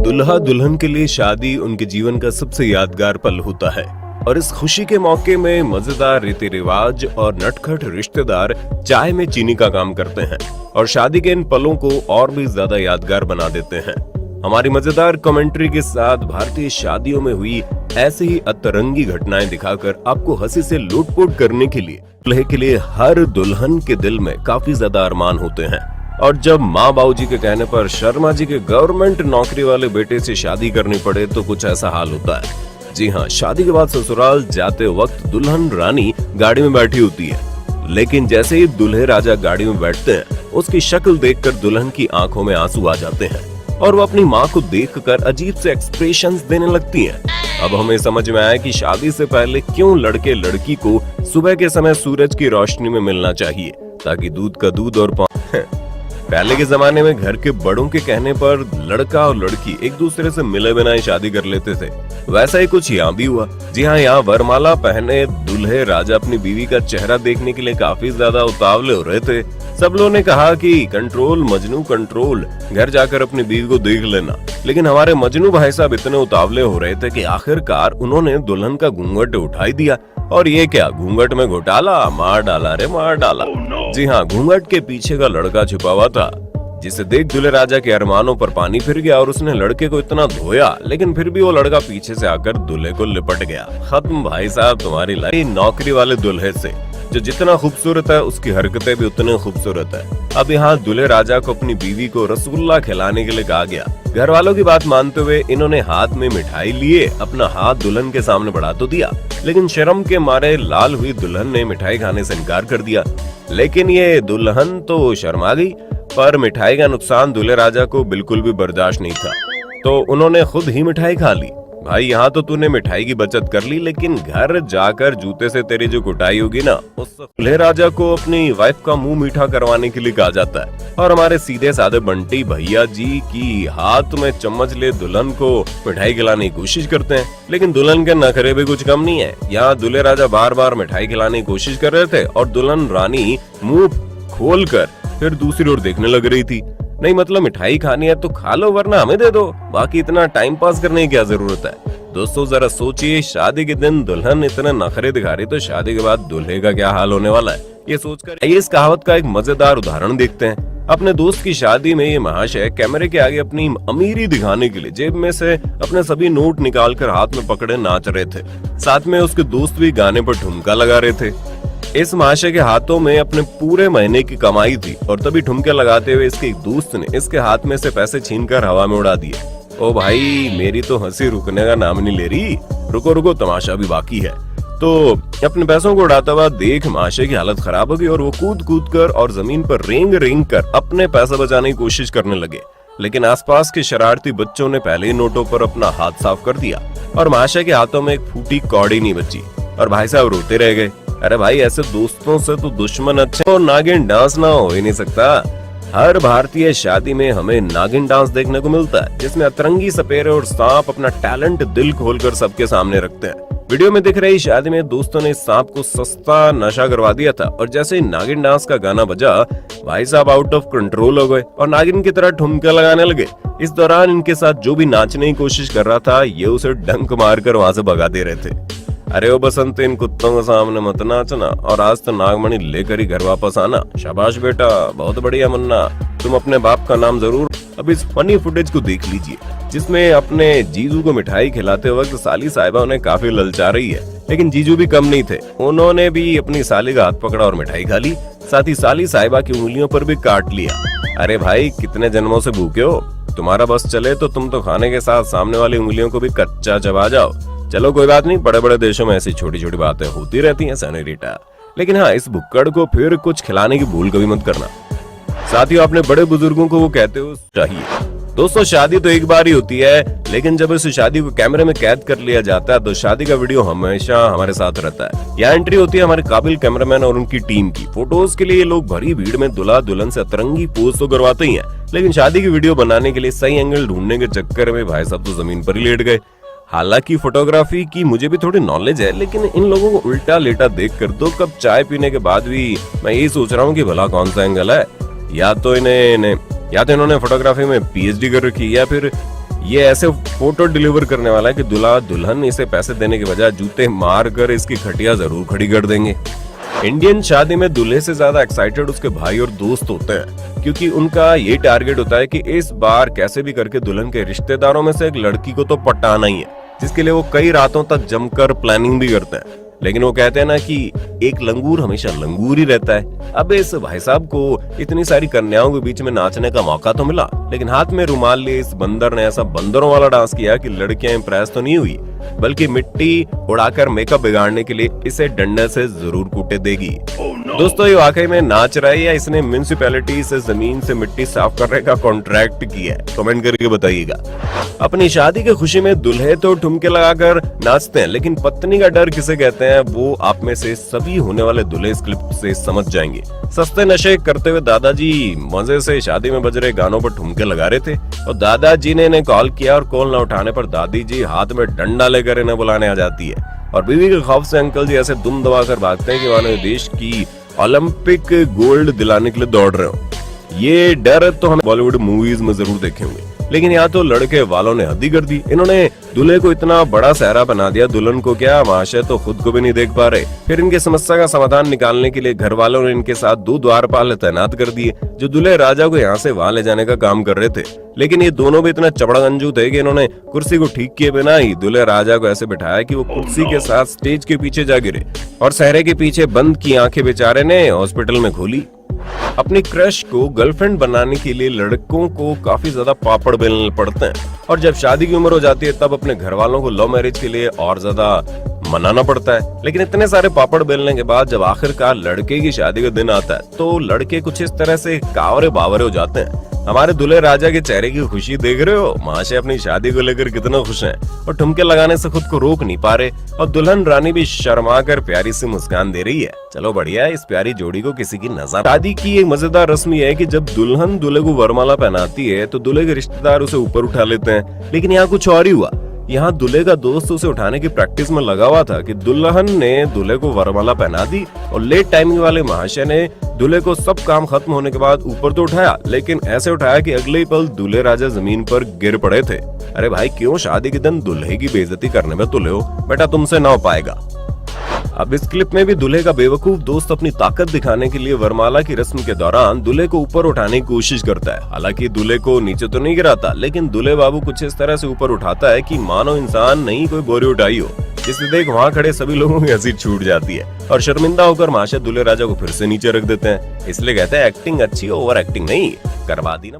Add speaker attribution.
Speaker 1: दुल्हा दुल्हन के लिए शादी उनके जीवन का सबसे यादगार पल होता है और इस खुशी के मौके में मजेदार रीति रिवाज और नटखट रिश्तेदार चाय में चीनी का काम करते हैं और शादी के इन पलों को और भी ज्यादा यादगार बना देते हैं। हमारी मजेदार कमेंट्री के साथ भारतीय शादियों में हुई ऐसी ही अतरंगी घटनाएं दिखाकर आपको हंसी से लोटपोट करने के लिए दूल्हे के लिए हर दुल्हन के दिल में काफी ज्यादा अरमान होते हैं। और जब माँ बाबूजी के कहने पर शर्मा जी के गवर्नमेंट नौकरी वाले बेटे से शादी करनी पड़े तो कुछ ऐसा हाल होता है। जी हाँ, शादी के बाद ससुराल जाते वक्त दुल्हन रानी गाड़ी में बैठी होती है, लेकिन जैसे ही दूल्हे राजा गाड़ी में बैठते हैं उसकी शक्ल देखकर दुल्हन की आंखों में आंसू आ जाते हैं और वो अपनी माँ को देखकर अजीब से एक्सप्रेशंस देने लगती हैं। अब हमें समझ में आया कि शादी से पहले क्यों लड़के लड़की को सुबह के समय सूरज की रोशनी में मिलना चाहिए ताकि दूध का दूध और पहले के जमाने में घर के बड़ों के कहने पर लड़का और लड़की एक दूसरे से मिले बिना ही शादी कर लेते थे। वैसा ही कुछ यहाँ भी हुआ। जी हाँ, यहाँ वरमाला पहने दूल्हे राजा अपनी बीवी का चेहरा देखने के लिए काफी ज्यादा उतावले हो रहे थे। सब लोगों ने कहा कि कंट्रोल मजनू कंट्रोल, घर जाकर अपनी बीवी को देख लेना। लेकिन हमारे मजनू भाई साहब इतने उतावले हो रहे थे कि आखिरकार उन्होंने दुल्हन का घूंघट उठाई दिया। और ये क्या, घूंघट में घोटाला, मार डाला रे मार डाला। जी हाँ, घूंघट के पीछे का लड़का छुपा हुआ था, जिसे देख दूल्हे राजा के अरमानों पर पानी फिर गया और उसने लड़के को इतना धोया, लेकिन फिर भी वो लड़का पीछे से आकर दूल्हे को लिपट गया। खत्म भाई साहब तुम्हारी लाइफ। नौकरी वाले दूल्हे से जो जितना खूबसूरत है उसकी हरकतें भी उतनी खूबसूरत है। अब यहाँ दूल्हे राजा को अपनी बीवी को रसगुल्ला खिलाने के लिए कहा गया। घर वालों की बात मानते हुए इन्होंने हाथ में मिठाई लिए अपना हाथ दुल्हन के सामने बढ़ा तो दिया, लेकिन शर्म के मारे लाल हुई दुल्हन ने मिठाई खाने से इनकार कर दिया। लेकिन ये दुल्हन तो शर्मा गई, पर मिठाई का नुकसान दूल्हे राजा को बिल्कुल भी बर्दाश्त नहीं था, तो उन्होंने खुद ही मिठाई खा ली। भाई यहाँ तो तूने मिठाई की बचत कर ली, लेकिन घर जाकर जूते से तेरी जो कुटाई होगी ना, उस दूल्हे राजा को अपनी वाइफ का मुंह मीठा करवाने के लिए कहा जाता है। और हमारे सीधे साधे बंटी भैया जी की हाथ में चम्मच ले दुल्हन को मिठाई खिलाने की कोशिश करते हैं, लेकिन दुल्हन के नखरे भी कुछ कम नहीं है। यहाँ दूल्हे राजा बार बार मिठाई खिलाने की कोशिश कर रहे थे और दुल्हन रानी मुंह खोल कर फिर दूसरी ओर देखने लग रही थी। नहीं मतलब मिठाई खानी है तो खा लो, वरना हमें दे दो, बाकी इतना टाइम पास करने की क्या जरूरत है। दोस्तों जरा सोचिए, शादी के दिन दुल्हन इतने नखरे दिखा रही तो शादी के बाद दूल्हे का क्या हाल होने वाला है, ये सोचकर इस कहावत का एक मजेदार उदाहरण देखते हैं। अपने दोस्त की शादी में ये महाशय कैमरे के आगे अपनी अमीरी दिखाने के लिए जेब में से अपने सभी नोट निकालकर हाथ में पकड़े नाच रहे थे। साथ में उसके दोस्त भी गाने पर ठुमका लगा रहे थे। इस महाशय के हाथों में अपने पूरे महीने की कमाई थी और तभी ठुमके लगाते हुए इसके एक दोस्त ने इसके हाथ में से पैसे छीनकर हवा में उड़ा दिए। ओ भाई, मेरी तो हंसी रुकने का नाम नहीं ले रही। रुको रुको, तमाशा भी बाकी है। तो अपने पैसों को उड़ाता हुआ देख महाशय की हालत खराब हो गई और वो कूद कूद कर और जमीन पर रेंग रेंग कर अपने पैसा बचाने की कोशिश करने लगे। लेकिन आसपास के शरारती बच्चों ने पहले ही नोटों पर अपना हाथ साफ कर दिया और महाशय के हाथों में एक फूटी कौड़ी नहीं बची और भाई साहब रोते रह गए। अरे भाई, ऐसे दोस्तों से तो दुश्मन अच्छे और नागिन डांस ना हो ही नहीं सकता। हर भारतीय शादी में हमें नागिन डांस देखने को मिलता है, जिसमें अतरंगी सपेरे और सांप अपना टैलेंट दिल खोलकर सबके सामने रखते हैं। वीडियो में दिख रही शादी में दोस्तों ने सांप को सस्ता नशा करवा दिया था और जैसे ही नागिन डांस का गाना बजा, भाई साहब आउट ऑफ कंट्रोल हो गए और नागिन की तरह ठुमका लगाने लगे। इस दौरान इनके साथ जो भी नाचने की कोशिश कर रहा था, ये उसे डंक मारकर वहां से भगा दे रहे थे। अरे ओ बसंत, इन कुत्तों के सामने मत नाचना और आज तो नागमणि लेकर ही घर वापस आना। शाबाश बेटा, बहुत बढ़िया मुन्ना, तुम अपने बाप का नाम जरूर। अब इस फनी फुटेज को देख लीजिए, जिसमें अपने जीजू को मिठाई खिलाते वक्त साली साहिबा उन्हें काफी ललचा रही है, लेकिन जीजू भी कम नहीं थे। उन्होंने भी अपनी साली का हाथ पकड़ा और मिठाई खा ली, साथ ही साली साहिबा की उंगलियों पर भी काट लिया। अरे भाई, कितने जन्मों से भूखे हो, तुम्हारा बस चले तो तुम तो खाने के साथ सामने वाली उंगलियों को भी कच्चा चबा जाओ। चलो कोई बात नहीं, बड़े बड़े देशों में ऐसी छोटी छोटी बातें होती रहती हैं सेनोरिटा। लेकिन हाँ, इस भुक्कड़ को फिर कुछ खिलाने की भूल कभी मत करना। साथियों, अपने बड़े बुजुर्गों को वो कहते हो चाहिए। दोस्तों, शादी तो एक बार ही होती है, लेकिन जब इस शादी को कैमरे में कैद कर लिया जाता है तो शादी का वीडियो हमेशा हमारे साथ रहता है। यहाँ एंट्री होती है हमारे काबिल कैमरामैन और उनकी टीम की। फोटोज के लिए ये लोग भरी भीड़ में दुल्हा दुल्हन से अतरंगी पोज तो करवाते ही हैं, लेकिन शादी की वीडियो बनाने के लिए सही एंगल ढूंढने के चक्कर में भाई साहब तो जमीन पर ही लेट गए। हालांकि फोटोग्राफी की मुझे भी थोड़ी नॉलेज है, लेकिन इन लोगों को उल्टा लेटा देखकर 2 कप चाय पीने के बाद भी मैं यही सोच रहा हूँ कि भला कौन सा एंगल है। या तो इन्होंने फोटोग्राफी में पीएचडी कर रखी, या फिर ये ऐसे फोटो डिलीवर करने वाला है कि दूल्हा दुल्हन इसे पैसे देने के बजाय जूते मार कर इसकी खटिया जरूर खड़ी कर देंगे। इंडियन शादी में दूल्हे से ज्यादा एक्साइटेड उसके भाई और दोस्त होते हैं, क्योंकि उनका ये टारगेट होता है कि इस बार कैसे भी करके दुल्हन के रिश्तेदारों में से एक लड़की को तो पटाना ही है, जिसके लिए वो कई रातों तक जमकर प्लानिंग भी करते हैं। लेकिन वो कहते हैं ना कि एक लंगूर हमेशा लंगूर ही रहता है। अब इस भाई साहब को इतनी सारी कन्याओं के बीच में नाचने का मौका तो मिला, लेकिन हाथ में रुमाल लिए इस बंदर ने ऐसा बंदरों वाला डांस किया कि लड़कियां इंप्रेस तो नहीं हुई, बल्कि मिट्टी उड़ाकर मेकअप बिगाड़ने के लिए इसे डंडे से जरूर कूटे देगी। दोस्तों, ये वाकई में नाच रहा है या इसने म्युनिसिपैलिटी से जमीन से मिट्टी साफ करने का कॉन्ट्रैक्ट किया है? कमेंट करके बताइएगा। अपनी शादी की खुशी में दूल्हे तो ठुमके लगाकर नाचते हैं, लेकिन पत्नी का डर किसे कहते हैं वो आप में से सभी होने वाले दूल्हे इस क्लिप से समझ जाएंगे। सस्ते नशे करते हुए दादाजी मजे से शादी में बज रहे गानों पर ठुमके लगा रहे थे और दादाजी ने इन्हें कॉल किया और कॉल न उठाने पर दादी जी हाथ में डंडा लेकर इन्हें बुलाने आ जाती है और बीवी के खौफ से अंकल जी ऐसे दुम दबाकर भागते हैं कि मानो देश की ओलंपिक गोल्ड दिलाने के लिए दौड़ रहे हो। ये डर तो हम बॉलीवुड मूवीज में जरूर देखे होंगे, लेकिन यहाँ तो लड़के वालों ने हद ही कर दी। इन्होंने दूल्हे को इतना बड़ा सहरा बना दिया, दुल्हन को क्या महाशय तो खुद को भी नहीं देख पा रहे। फिर इनकी समस्या का समाधान निकालने के लिए घर वालों ने इनके साथ 2 द्वारपाल तैनात कर दिए, जो दूल्हे राजा को यहाँ से वहां ले जाने का काम कर रहे थे। लेकिन ये दोनों भी इतना चबड़गंजू थे कि इन्होंने कुर्सी को ठीक किए बिना ही दूल्हे राजा को ऐसे बिठाया कि वो कुर्सी के साथ स्टेज के पीछे जा गिरे और सहरे के पीछे बंद की आंखें बेचारे ने हॉस्पिटल में खोली। अपनी क्रश को गर्लफ्रेंड बनाने के लिए लड़कों को काफी ज्यादा पापड़ बेलने पड़ते हैं, और जब शादी की उम्र हो जाती है तब अपने घर वालों को लव मैरिज के लिए और ज्यादा मनाना पड़ता है। लेकिन इतने सारे पापड़ बेलने के बाद जब आखिरकार लड़के की शादी का दिन आता है तो लड़के कुछ इस तरह से कावरे बावरे हो जाते हैं। हमारे दूल्हे राजा के चेहरे की खुशी देख रहे हो, महाशय अपनी शादी को लेकर कितना खुश हैं और ठुमके लगाने से खुद को रोक नहीं पा रहे, और दुल्हन रानी भी शर्मा कर प्यारी सी मुस्कान दे रही है। चलो बढ़िया है, इस प्यारी जोड़ी को किसी की नजर। शादी की एक मजेदार रस्म है कि जब दुल्हन दूल्हे को वरमाला पहनाती है तो दूल्हे के रिश्तेदार उसे ऊपर उठा लेते हैं, लेकिन यहाँ कुछ और ही हुआ। यहाँ दूल्हे का दोस्त उसे उठाने की प्रैक्टिस में लगा हुआ था कि दुल्हन ने दूल्हे को वरमाला पहना दी और लेट टाइमिंग वाले महाशय ने दूल्हे को सब काम खत्म होने के बाद ऊपर तो उठाया, लेकिन ऐसे उठाया कि अगले ही पल दूल्हे राजा जमीन पर गिर पड़े थे। अरे भाई, क्यों शादी के दिन दूल्हे की बेइज्जती करने में तुले हो? बेटा तुमसे ना हो पाएगा। अब इस क्लिप में भी दूल्हे का बेवकूफ दोस्त अपनी ताकत दिखाने के लिए वरमाला की रस्म के दौरान दूल्हे को ऊपर उठाने की कोशिश करता है। हालांकि दूल्हे को नीचे तो नहीं गिराता, लेकिन दूल्हे बाबू कुछ इस तरह से ऊपर उठाता है कि मानो इंसान नहीं कोई बोरी उठाई हो, जिसे देख वहाँ खड़े सभी लोगों की हंसी छूट जाती है और शर्मिंदा होकर महाशय दूल्हे राजा को फिर से नीचे रख देते हैं। इसलिए कहते हैं एक्टिंग अच्छी, ओवर एक्टिंग नहीं करवा दी ना।